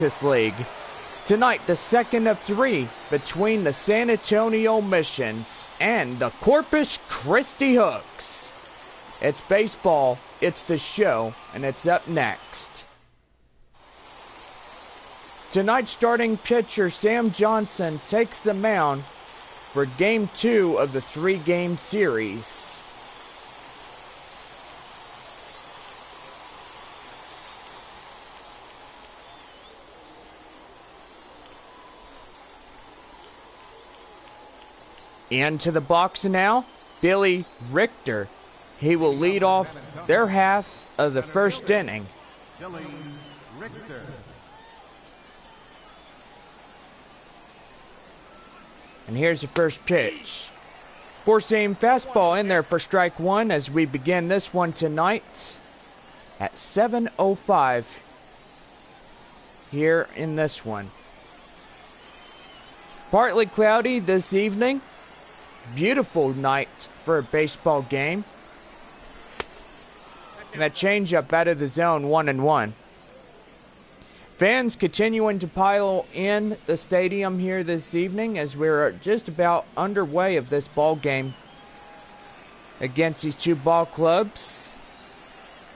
This league. Tonight, the second of three between the San Antonio Missions and the Corpus Christi Hooks. It's baseball, it's the show, and it's up next. Tonight's starting pitcher Sam Johnson takes the mound for Game 2 of the 3-game series. Into the box now, Billy Richter. He will lead off their half of the first inning. Billy Richter. And here's the first pitch. Four-seam fastball in there for strike one as we begin this one tonight at 7:05 here in this one. Partly cloudy this evening. Beautiful night for a baseball game. And that changeup out of the zone, 1-1. Fans continuing to pile in the stadium here this evening as we're just about underway of this ball game against these two ball clubs,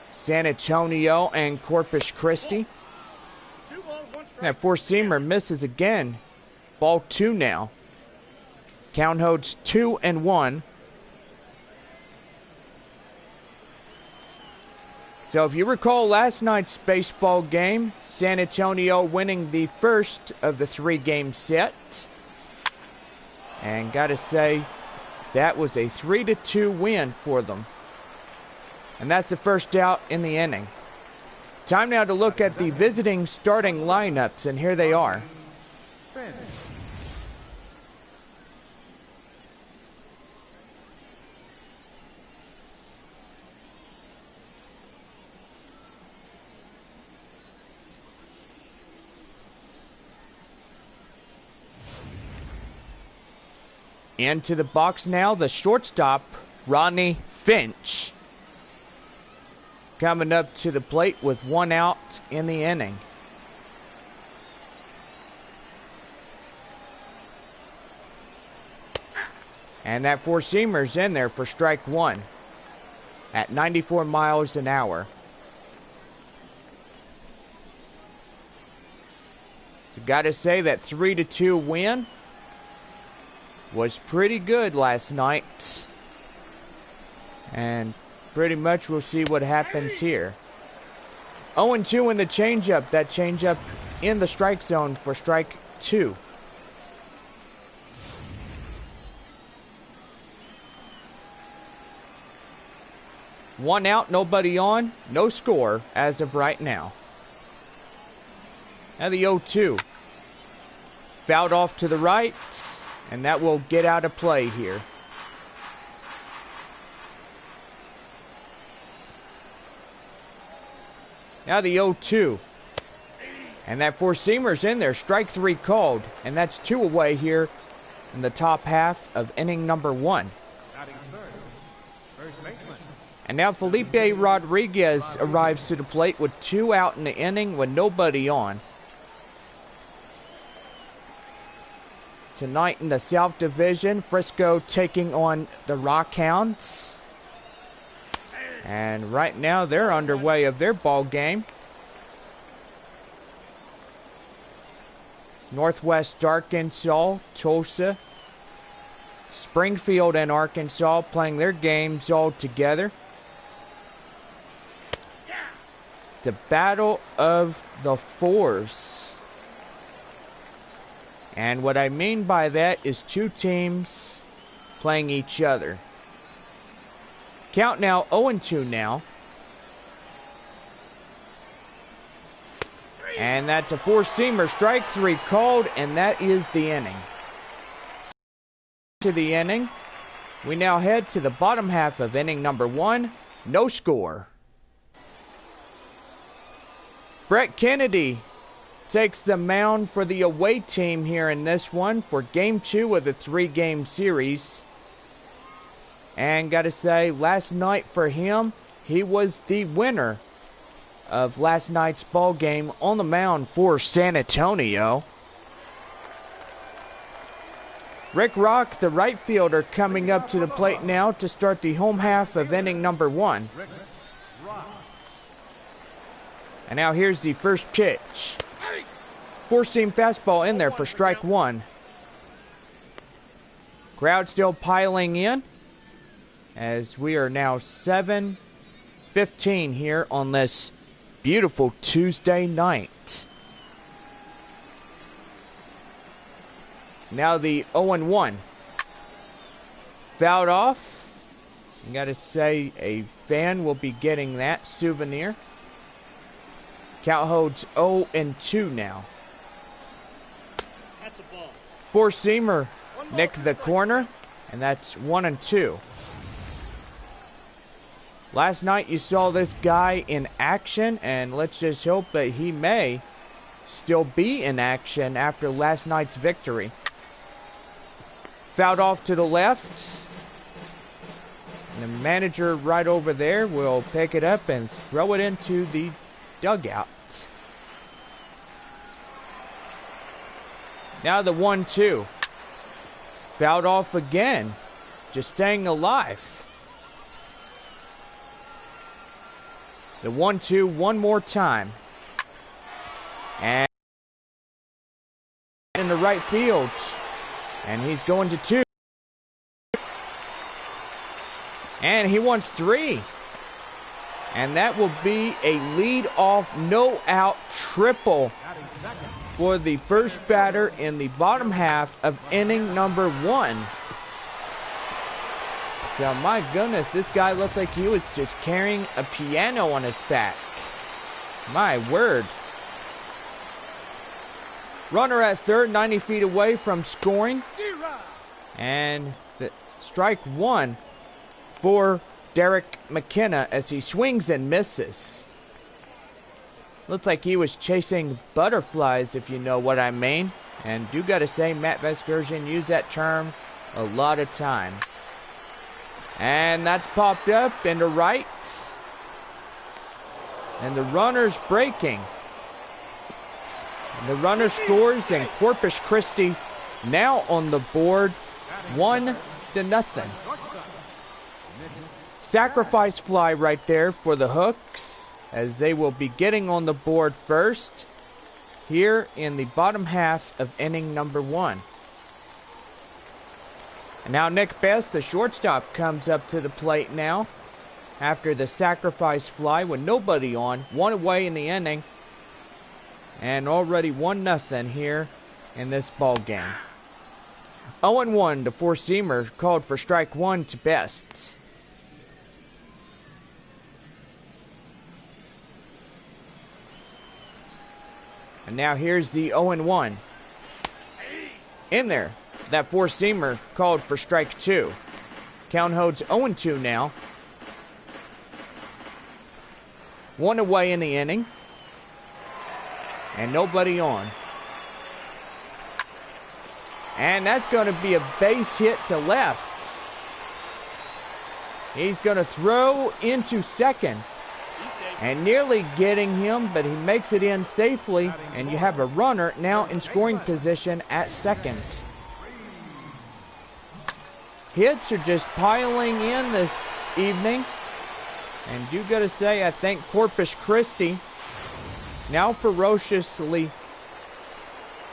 San Antonio and Corpus Christi. That four-seamer misses again. Ball 2 now. Count holds 2-1. So if you recall last night's baseball game, San Antonio winning the first of the 3-game set. And gotta say, that was a 3-2 win for them. And that's the first out in the inning. Time now to look at the visiting starting lineups, and here they are. Into the box now, the shortstop, Rodney Finch. Coming up to the plate with 1 out in the inning. And that four-seamer's in there for strike one at 94 miles an hour. So gotta say that 3-2 win was pretty good last night, and pretty much we'll see what happens here. 0-2 in the changeup. That changeup in the strike zone for strike 2. One out, nobody on, no score as of right now. Now the 0-2. Fouled off to the right. And that will get out of play here. Now the 0-2. And that four-seamer's in there. Strike 3 called. And that's 2 away here in the top half of inning number 1. And now Felipe Rodriguez arrives to the plate with 2 out in the inning with nobody on. Tonight in the South Division, Frisco taking on the Rockhounds. And right now they're underway of their ball game. Northwest Arkansas, Tulsa, Springfield and Arkansas playing their games all together. The Battle of the Fours. And what I mean by that is 2 teams playing each other. Count now 0-2 now. And that's a four-seamer. Strike 3 called, and that is the inning. To the inning. We now head to the bottom half of inning number 1. No score. Brett Kennedy takes the mound for the away team here in this one for Game 2 of the 3-game series. And gotta say, last night for him, he was the winner of last night's ball game on the mound for San Antonio. Rick Rock, the right fielder, coming up to the plate now to start the home half of inning number 1. And now here's the first pitch. Four-seam fastball in there for strike 1. Crowd still piling in as we are now 7:15 here on this beautiful Tuesday night. Now the 0-1. Fouled off. You gotta say a fan will be getting that souvenir. Count holds 0-2 now. That's a ball. Four-seamer nick the corner, and that's 1-2. Last night you saw this guy in action, and let's just hope that he may still be in action after last night's victory. Fouled off to the left. And the manager right over there will pick it up and throw it into the dugout. Now the 1-2. Fouled off again. Just staying alive. The 1-2 one more time. And in the right field. And he's going to 2. And he wants 3. And that will be a lead-off, no-out triple for the first batter in the bottom half of inning number 1. So, my goodness, this guy looks like he was just carrying a piano on his back. My word. Runner at third, 90 feet away from scoring. And the strike 1 for Derek McKenna as he swings and misses. Looks like he was chasing butterflies, if you know what I mean. And do gotta say, Matt Vesgersian used that term a lot of times. And that's popped up into right. And the runner's breaking. And the runner scores, and Corpus Christi now on the board, 1-0. Sacrifice fly right there for the Hooks, as they will be getting on the board first here in the bottom half of inning number 1. And now Nick Best, the shortstop, comes up to the plate now after the sacrifice fly with nobody on, 1 away in the inning. And already 1-0 here in this ball game. 0-1, the four-seamer called for strike 1 to Best. And now here's the 0-1. In there. That four-seamer called for strike 2. Count holds 0-2 now. 1 away in the inning. And nobody on. And that's going to be a base hit to left. He's going to throw into second. And nearly getting him, but he makes it in safely. And you have a runner now in scoring position at second. Hits are just piling in this evening. And do gotta say, I think Corpus Christi, now ferociously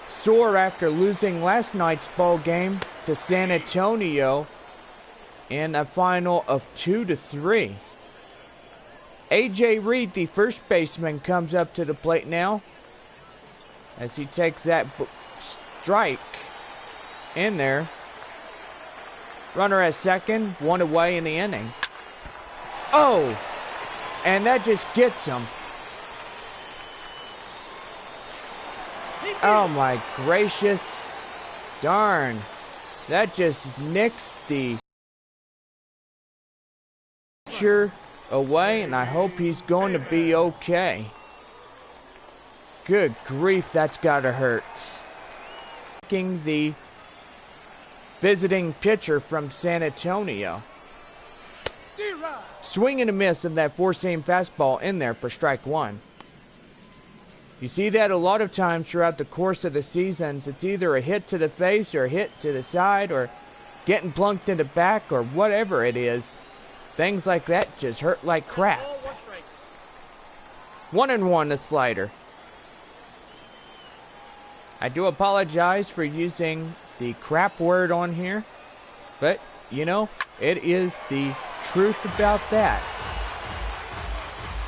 sore after losing last night's ball game to San Antonio in a final of 2-3. A.J. Reed, the first baseman, comes up to the plate now as he takes that strike in there. Runner at second, 1 away in the inning. Oh! And that just gets him. Oh my gracious. Darn. That just nicks the pitcher away, and I hope he's going to be okay. Good grief, that's gotta hurt. The visiting pitcher from San Antonio. Swing and a miss of that four-seam fastball in there for strike 1. You see that a lot of times throughout the course of the seasons. It's either a hit to the face or a hit to the side or getting plunked in the back or whatever it is. Things like that just hurt like crap. 1-1 the slider. I do apologize for using the crap word on here, but you know, it is the truth about that.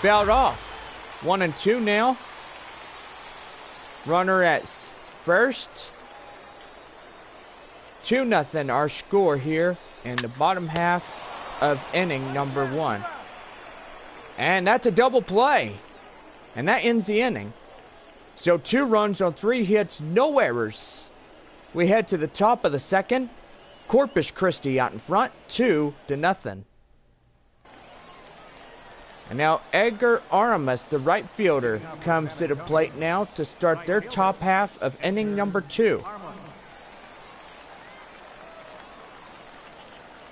Fouled off. 1-2 now. Runner at first. 2-0 our score here in the bottom half of inning number 1. And that's a double play. And that ends the inning. So 2 runs on 3 hits, no errors. We head to the top of the second. Corpus Christi out in front, 2-0. And now Edgar Aramis, the right fielder, comes to the plate now to start their top half of inning number 2.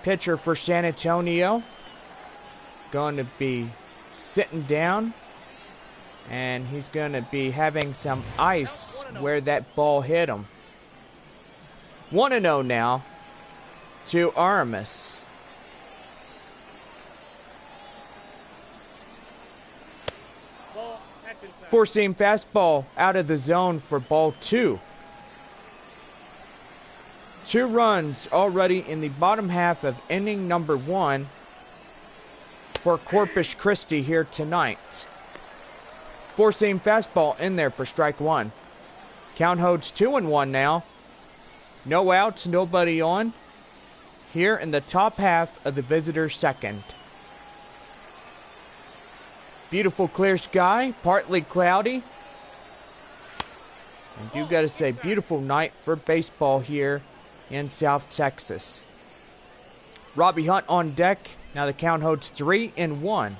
Pitcher for San Antonio, going to be sitting down, and he's going to be having some ice where that ball hit him. 1-0 now to Aramis. Four-seam fastball out of the zone for ball 2. 2 runs already in the bottom half of inning number 1 for Corpus Christi here tonight. Four-seam fastball in there for strike 1. Count holds 2-1 now. No outs, nobody on. Here in the top half of the visitor second. Beautiful clear sky, partly cloudy. I do gotta say, beautiful night for baseball here in South Texas. Robbie Hunt on deck. Now the count holds 3-1.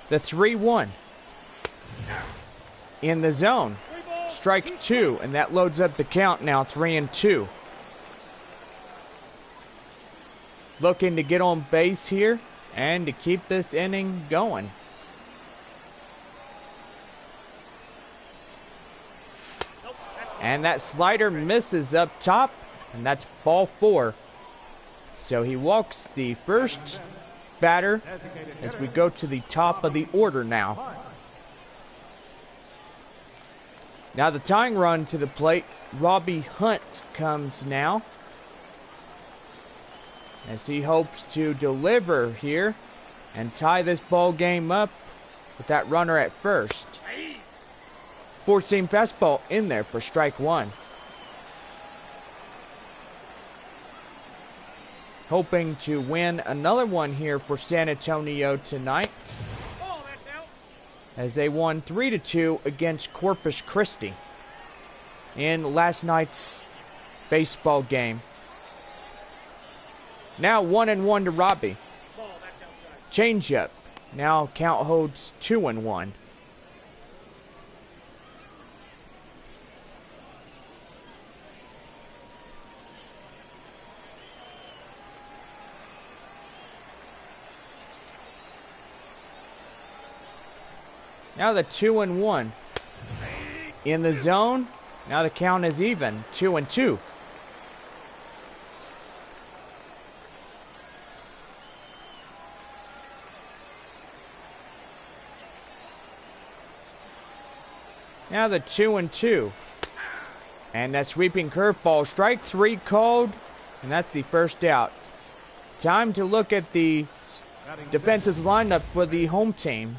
The 3-1 in the zone. Strike 2, and that loads up the count now, 3-2. Looking to get on base here and to keep this inning going. And that slider misses up top, and that's ball 4. So he walks the first batter as we go to the top of the order now. Now the tying run to the plate, Robbie Hunt comes now, as he hopes to deliver here and tie this ball game up with that runner at first. Four-seam fastball in there for strike 1. Hoping to win another one here for San Antonio tonight, as they won 3-2 against Corpus Christi in last night's baseball game. Now 1-1 to Robbie. Changeup. Now count holds 2-1. Now the 2-1 in the zone. Now the count is even, 2-2. Now the 2-2. And that sweeping curveball, strike 3 called, and that's the first out. Time to look at the defensive lineup for the home team.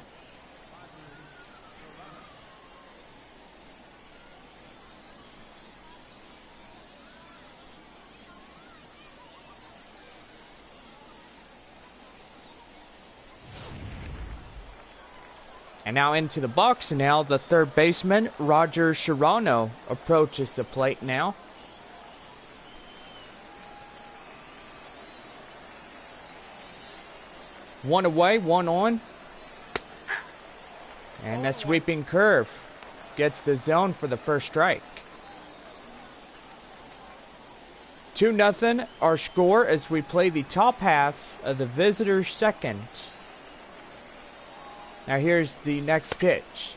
And now into the box, and now the third baseman, Roger Serrano, approaches the plate now. One away, one on. And that sweeping curve gets the zone for the first strike. 2-0 our score as we play the top half of the visitors' second. Now here's the next pitch.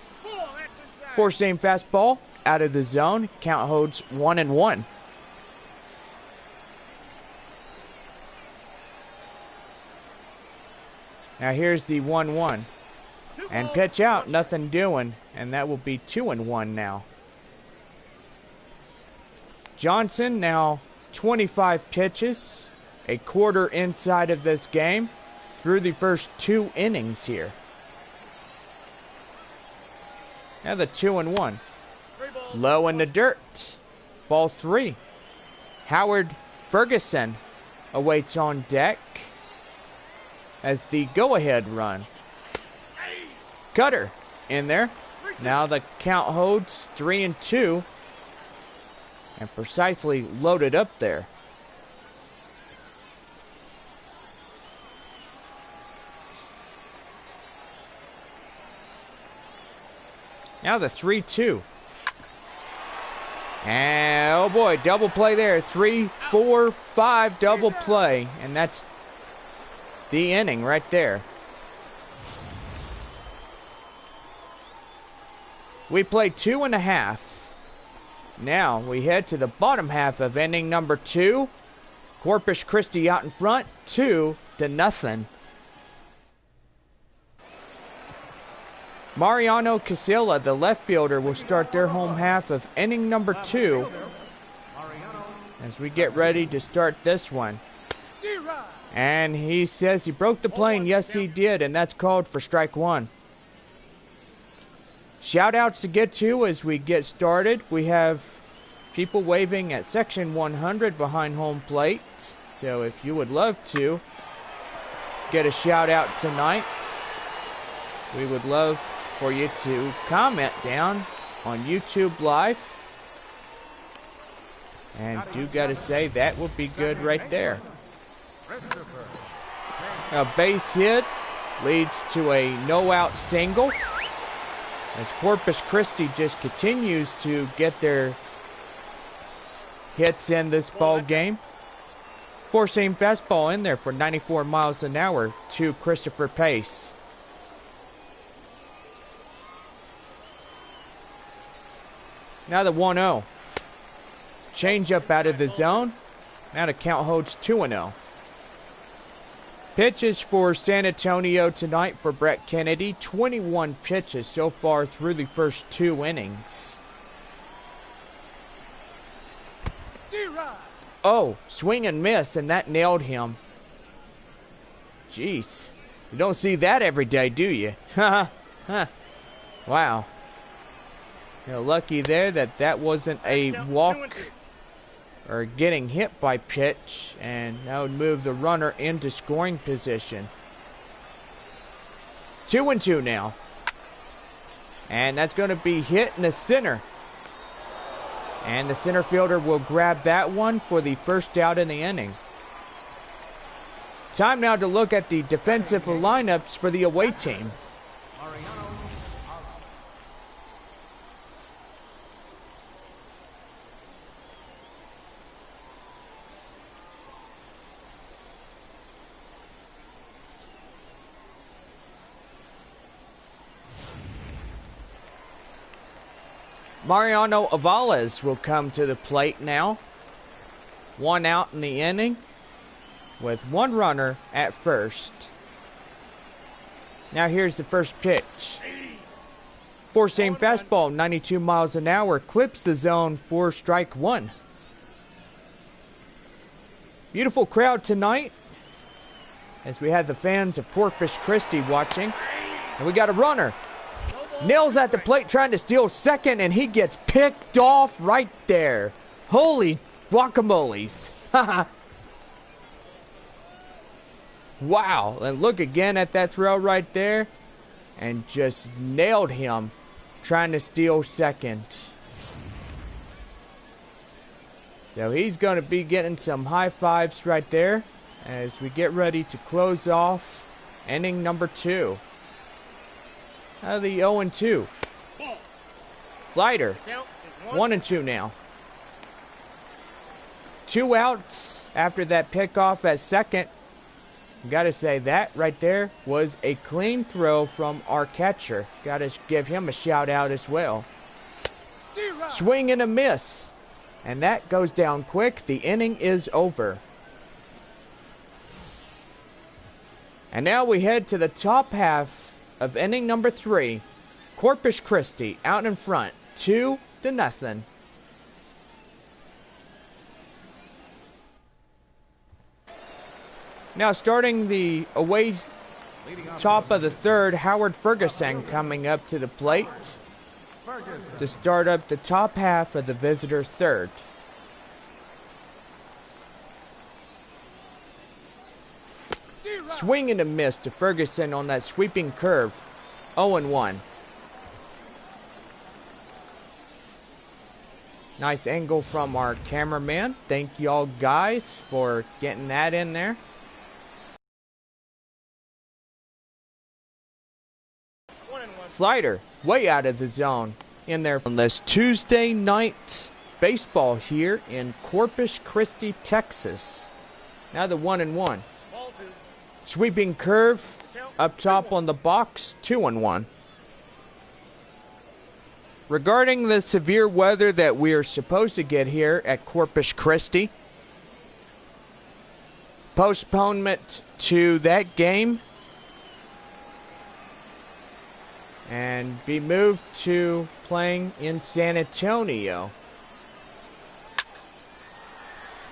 Four-seam fastball out of the zone. Count holds 1-1. Now here's the 1-1. And pitch out, nothing doing. And that will be 2-1 now. Johnson now 25 pitches, a quarter inside of this game through the first 2 innings here. Now the 2-1. Low in the dirt. Ball 3. Howard Ferguson awaits on deck as the go-ahead run. Cutter in there. Now the count holds 3-2. And precisely loaded up there. Now the 3-2. And oh boy, double play there. 3, 4, 5 double play. And that's the inning right there. We play 2.5. Now we head to the bottom half of inning number 2. Corpus Christi out in front, 2-0. Mariano Casilla, the left fielder, will start their home half of inning number 2 as we get ready to start this one. And he says he broke the plane. Yes, he did, and that's called for strike 1. Shout outs to get to as we get started. We have people waving at section 100 behind home plate. So if you would love to get a shout out tonight, we would love for you to comment down on YouTube Live. And do gotta say that would be good right there. A base hit leads to a no-out single as Corpus Christi just continues to get their hits in this ball game. Four-seam fastball in there for 94 miles an hour to Christopher Pace. Now the 1-0. Change up out of the zone. Now the count holds 2-0. Pitches for San Antonio tonight for Brett Kennedy. 21 pitches so far through the first 2 innings. Oh, swing and miss, and that nailed him. Jeez. You don't see that every day, do you? Wow. You're lucky there that that wasn't a walk or getting hit by pitch, and that would move the runner into scoring position. 2-2 now. And that's going to be hit in the center. And the center fielder will grab that one for the first out in the inning. Time now to look at the defensive lineups for the away team. Mariano Avales will come to the plate now. 1 out in the inning with 1 runner at first. Now here's the first pitch. Four-seam fastball, 92 miles an hour, clips the zone for strike 1. Beautiful crowd tonight as we had the fans of Corpus Christi watching. And we got a runner. Nails at the plate trying to steal second, and he gets picked off right there. Holy guacamoles. Wow. And look again at that throw right there. And just nailed him trying to steal second. So he's going to be getting some high fives right there as we get ready to close off inning number 2. Out of the 0-2. Slider. 1-2 now. 2 outs after that pickoff at second. Gotta say, that right there was a clean throw from our catcher. Gotta give him a shout out as well. Swing and a miss. And that goes down quick. The inning is over. And now we head to the top half of inning number 3. Corpus Christi out in front, 2-0. Now starting the away top of the third, Howard Ferguson coming up to the plate to start up the top half of the visitor third. Swing and a miss to Ferguson on that sweeping curve. 0-1. Nice angle from our cameraman. Thank y'all guys for getting that in there. Slider way out of the zone in there from this Tuesday night baseball here in Corpus Christi, Texas. Now the 1-1. Sweeping curve up top on the box, 2-1. Regarding the severe weather that we are supposed to get here at Corpus Christi, postponement to that game and be moved to playing in San Antonio.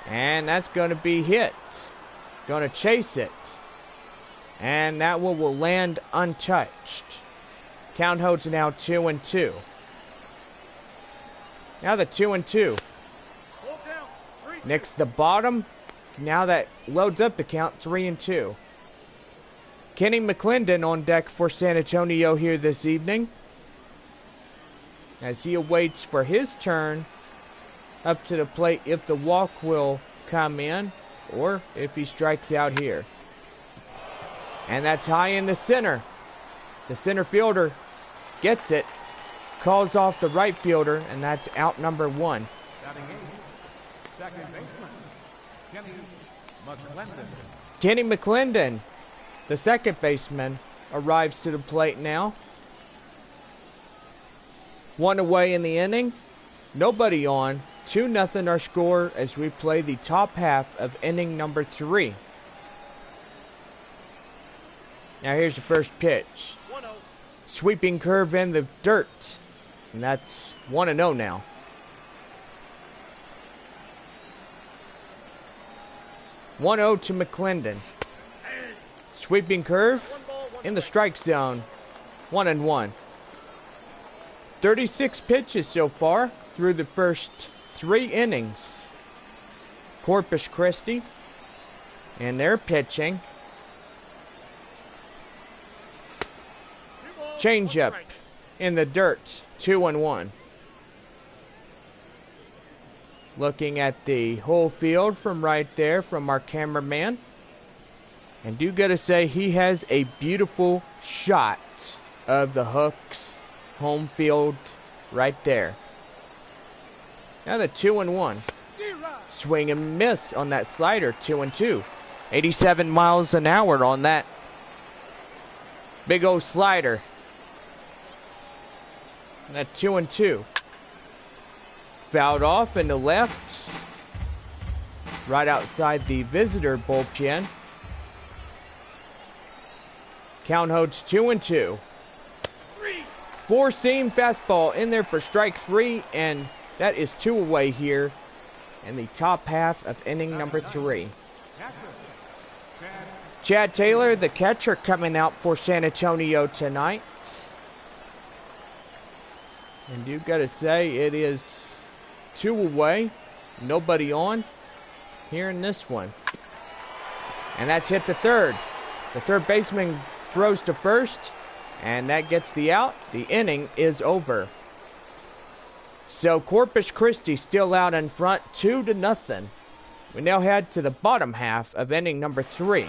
And that's going to be hit. Going to chase it. And that one will land untouched. Count holds now 2-2. Now the 2-2. Next the bottom. Now that loads up the count 3-2. Kenny McClendon on deck for San Antonio here this evening, as he awaits for his turn up to the plate if the walk will come in or if he strikes out here. And that's high in the center. The center fielder gets it, calls off the right fielder, and that's out number 1. Second baseman, Kenny McClendon. Kenny McClendon, the second baseman, arrives to the plate now. 1 away in the inning. Nobody on. 2-0 our score as we play the top half of inning number 3. Now here's the first pitch. 1-0. Sweeping curve in the dirt. And that's 1-0 now. (1-0) to McClendon. Sweeping curve in the strike zone. 1-1. 36 pitches so far through the first 3 innings. Corpus Christi, and they're pitching. Changeup in the dirt. 2-1. Looking at the whole field from right there from our cameraman. And do gotta say, he has a beautiful shot of the hooks home field right there. Now the 2-1. Swing and miss on that slider. 2-2. 87 miles an hour on that big old slider. And that 2-2. Fouled off in the left. Right outside the visitor bullpen. Count holds 2-2. 4-seam fastball in there for strike 3, and that is 2 away here in the top half of inning number 3. Chad Taylor, the catcher, coming out for San Antonio tonight. And you gotta say, it is 2 away, nobody on here in this one. And that's hit to third. The third baseman throws to first, and that gets the out. The inning is over. So Corpus Christi still out in front, 2-0. We now head to the bottom half of inning number 3.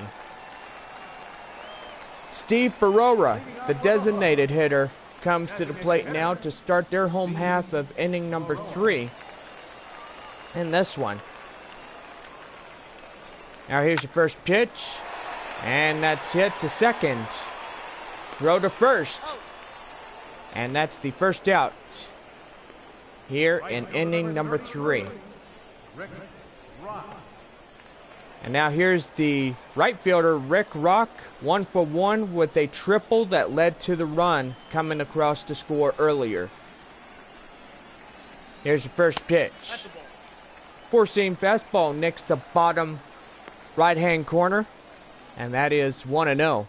Steve Barora, the designated hitter, comes to the plate now to start their home half of inning number 3 in this one. Now here's your first pitch. And that's hit to second. Throw to first. And that's the first out here in inning number 3. And now here's the right fielder, Rick Rock, 1 for 1 with a triple that led to the run coming across to score earlier. Here's the first pitch. Four-seam fastball next to bottom right-hand corner. And that is 1-0.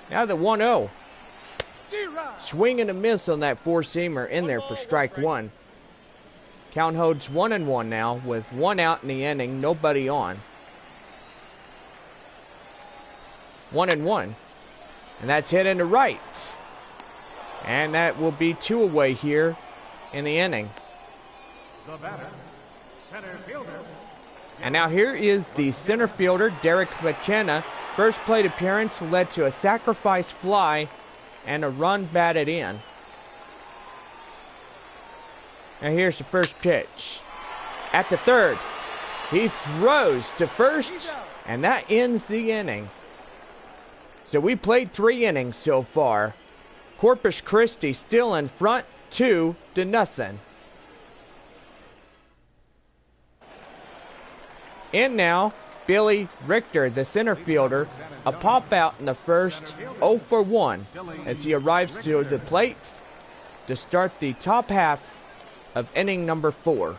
Now the 1-0. Swing and a miss on that four-seamer in there for strike 1. Count holds 1-1 now with 1 out in the inning, nobody on. 1-1. And that's hit into right. And that will be 2 away here in the inning. The batter, center fielder. And now here is the center fielder, Derek McKenna. First plate appearance led to a sacrifice fly and a run batted in. Now here's the first pitch. At the third, he throws to first, and that ends the inning. So we played 3 innings so far. Corpus Christi still in front, 2-0. In now, Billy Richter, the center fielder, a pop out in the first, 0 for 1, as he arrives to the plate to start the top half of inning number 4.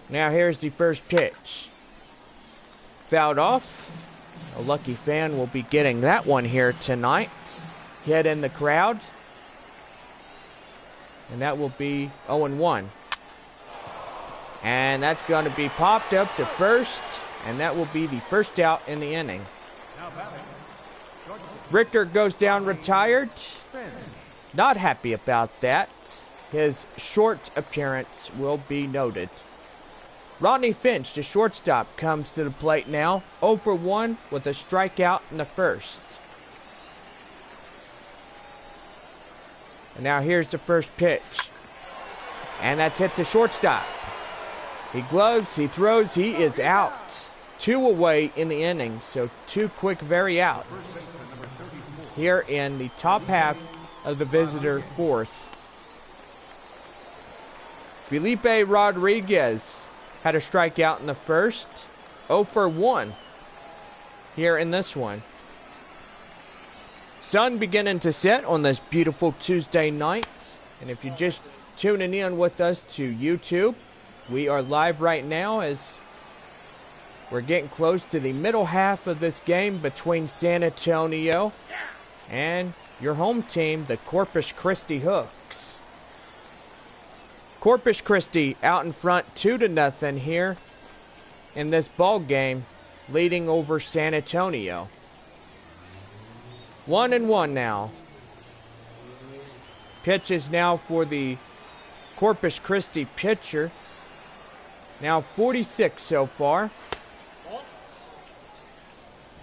Now here's the first pitch. Fouled off. A lucky fan will be getting that one here tonight. Hit in the crowd. And that will be 0-1. And that's going to be popped up to first. And that will be the first out in the inning. Richter goes down retired. Not happy about that. His short appearance will be noted. Rodney Finch, the shortstop, comes to the plate now. 0 for 1 with a strikeout in the first. And now here's the first pitch. And that's hit to shortstop. He gloves, he throws, he is out. 2 away in the inning, so 2 quick very outs. Here in the top half of the visitor 4th. Felipe Rodriguez had a strikeout in the first. 0 for 1 here in this one. Sun beginning to set on this beautiful Tuesday night. And if you're just tuning in with us to YouTube, we are live right now as we're getting close to the middle half of this game between San Antonio and your home team, the Corpus Christi Hooks. Corpus Christi out in front 2-0 here in this ball game, leading over San Antonio. 1-1 now. Pitch is now for the Corpus Christi pitcher. Now 46 so far.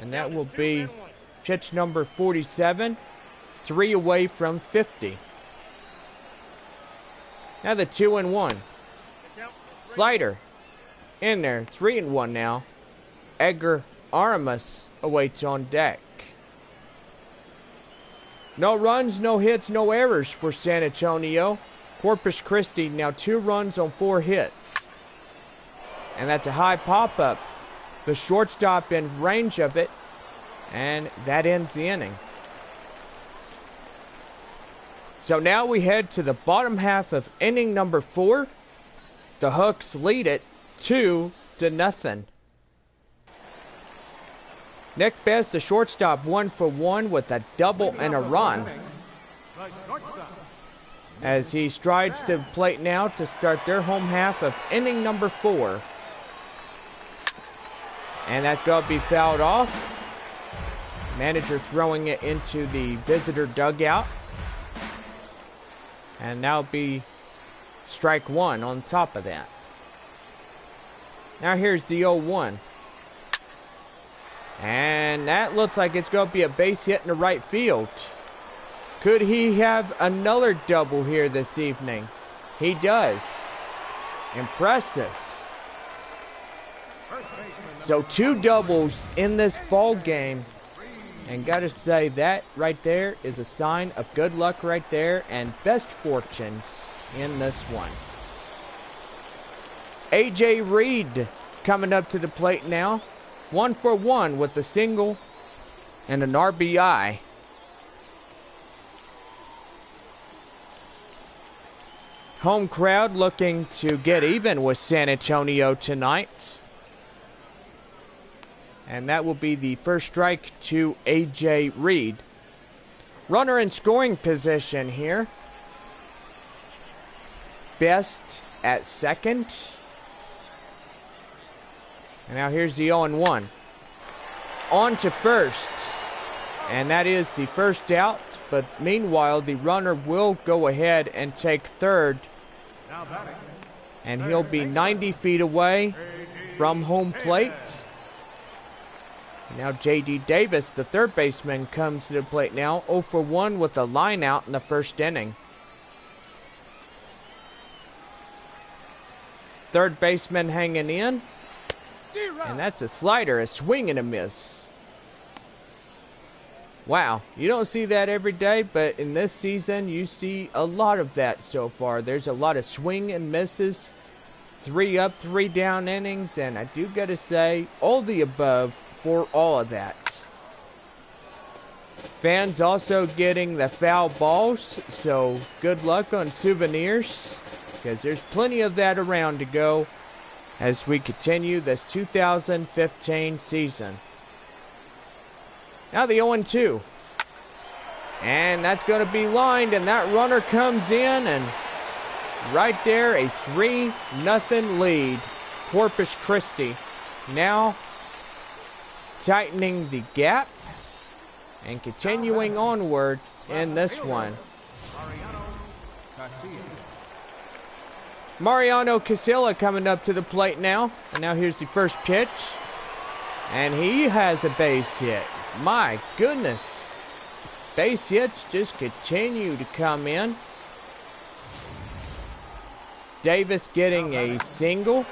And that will be pitch number 47. 3 away from 50. Now the 2-1. Slider in there. 3-1 now. Edgar Aramis awaits on deck. No runs, no hits, no errors for San Antonio. Corpus Christi now 2 runs on 4 hits. And that's a high pop-up. The shortstop in range of it. And that ends the inning. So now we head to the bottom half of inning number 4. The Hooks lead it 2-0. Nick Best, the shortstop, 1 for 1 with a double and a run. As he strides to the plate now to start their home half of inning number 4. And that's going to be fouled off. Manager throwing it into the visitor dugout. And that'll be strike 1 on top of that. Now here's the 0-1. And that looks like it's going to be a base hit in the right field. Could he have another double here this evening? He does. Impressive. So 2 doubles in this ball game. And gotta say, that right there is a sign of good luck right there and best fortunes in this one. AJ Reed coming up to the plate now. 1 for 1 with a single and an RBI. Home crowd looking to get even with San Antonio tonight. And that will be the first strike to AJ Reed. Runner in scoring position here. Best at second. And now here's the 0-1. On to first. And that is the first out. But meanwhile, the runner will go ahead and take third. And he'll be 90 feet away from home plate. Now J.D. Davis, the third baseman, comes to the plate now. 0 for 1 with a line out in the first inning. Third baseman hanging in. And that's a slider, a swing and a miss. Wow, you don't see that every day, but in this season you see a lot of that so far. There's a lot of swing and misses. 3 up, 3 down innings, and I do gotta say, all the above for all of that. Fans also getting the foul balls, so good luck on souvenirs, because there's plenty of that around to go as we continue this 2015 season. Now the 0-2. And that's going to be lined, and that runner comes in, and right there, a 3-0 lead. Corpus Christi now tightening the gap and continuing onward in this one. Mariano Casilla coming up to the plate now. And now here's the first pitch. And he has a base hit. My goodness. Base hits just continue to come in. Davis getting a single.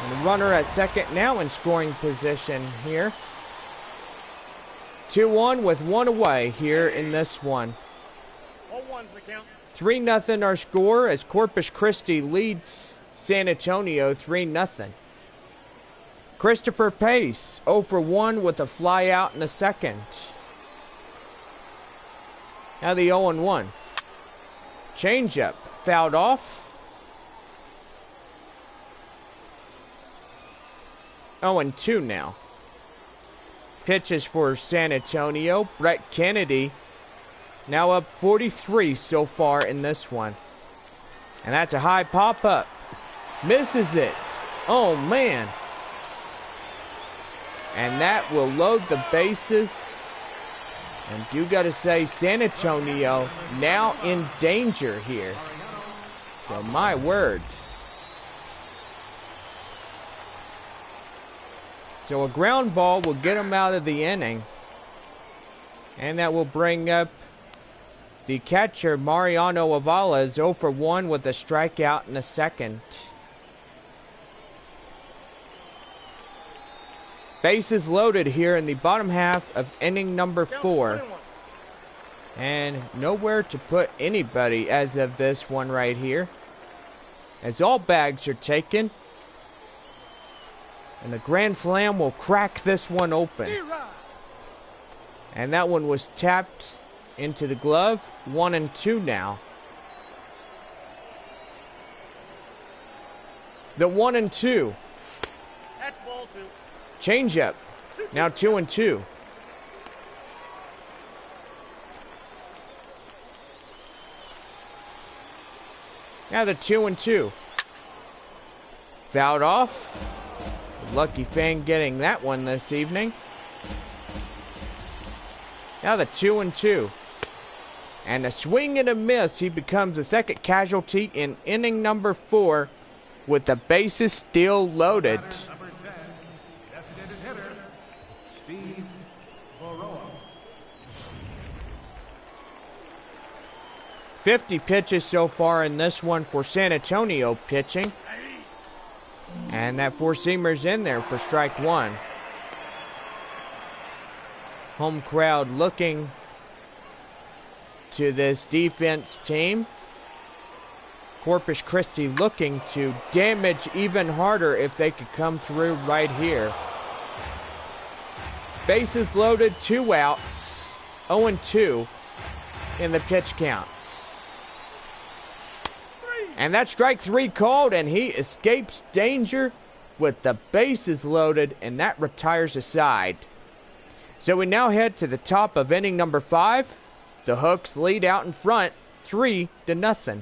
And the runner at second now in scoring position here. 2-1 with 1 away here in this one. 3-0 our score as Corpus Christi leads San Antonio 3-0. Christopher Pace 0 for 1 with a fly out in the second. Now the 0-1. Changeup fouled off. 0-2 now. Pitches for San Antonio. Brett Kennedy now up 43 so far in this one. And that's a high pop-up. Misses it. Oh, man. And that will load the bases. And you got to say, San Antonio now in danger here. So, my word. So, a ground ball will get them out of the inning. And that will bring up the catcher, Mariano Avales, 0 for 1 with a strikeout in the second. Bases loaded here in the bottom half of inning number 4. And nowhere to put anybody as of this one right here, as all bags are taken. And the grand slam will crack this one open. And that one was tapped into the glove. 1-2 now. The 1-2. That's ball 2. Changeup. Now 2-2. Now the 2-2. Fouled off. Lucky fan getting that one this evening. Now the 2-2. And a swing and a miss. He becomes the second casualty in inning number 4 with the bases still loaded. 50 pitches so far in this one for San Antonio pitching. And that four-seamer's in there for strike one. Home crowd looking to this defense team. Corpus Christi looking to damage even harder if they could come through right here. Bases loaded, 2 outs, 0-2 in the pitch counts. And that strike 3 called, and he escapes danger with the bases loaded, and that retires a side. So we now head to the top of inning number 5. The Hooks lead out in front, 3-0.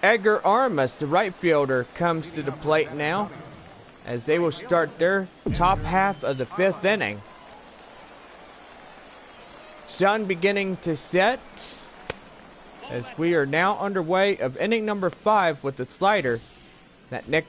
Edgar Armas, the right fielder, comes to the plate now as they will start their top half of the 5th inning. Sun beginning to set as we are now underway of inning number 5 with the slider that Nick